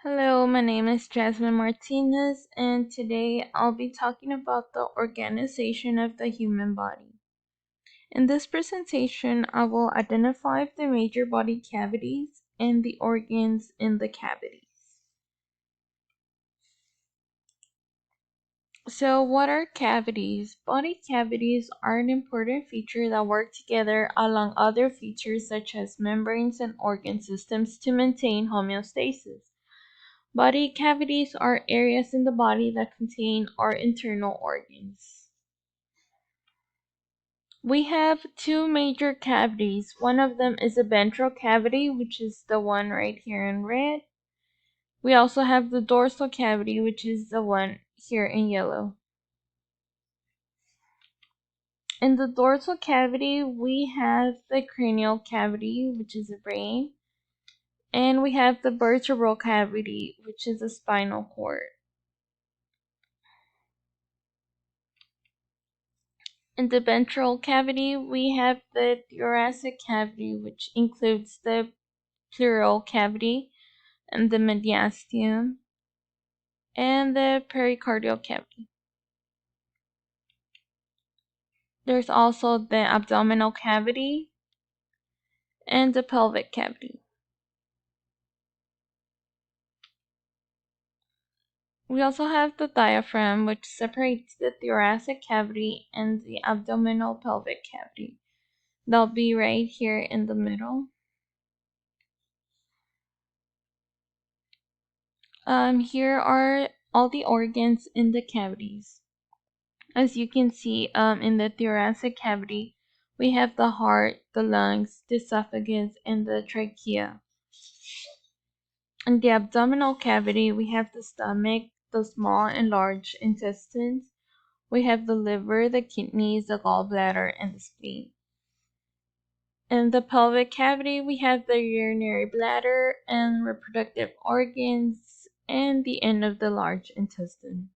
Hello, my name is Jasmine Martinez, and today I'll be talking about the organization of the human body. In this presentation, I will identify the major body cavities and the organs in the cavities. So, what are cavities? Body cavities are an important feature that work together along other features such as membranes and organ systems to maintain homeostasis. Body cavities are areas in the body that contain our internal organs. We have two major cavities. One of them is the ventral cavity, which is the one right here in red. We also have the dorsal cavity, which is the one here in yellow. In the dorsal cavity, we have the cranial cavity, which is the brain, and we have the vertebral cavity, which is the spinal cord. In the ventral cavity, we have the thoracic cavity, which includes the pleural cavity and the mediastinum, and the pericardial cavity. There's also the abdominal cavity and the pelvic cavity. We also have the diaphragm, which separates the thoracic cavity and the abdominal pelvic cavity. They'll be right here in the middle. Here are all the organs in the cavities. As you can see, in the thoracic cavity, we have the heart, the lungs, the esophagus, and the trachea. In the abdominal cavity, we have the stomach, the small and large intestines. We have the liver, the kidneys, the gallbladder, and the spleen. In the pelvic cavity, we have the urinary bladder and reproductive organs, and the end of the large intestine.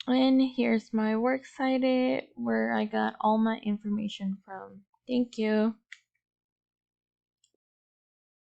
And here's my works cited where I got all my information from. Thank you.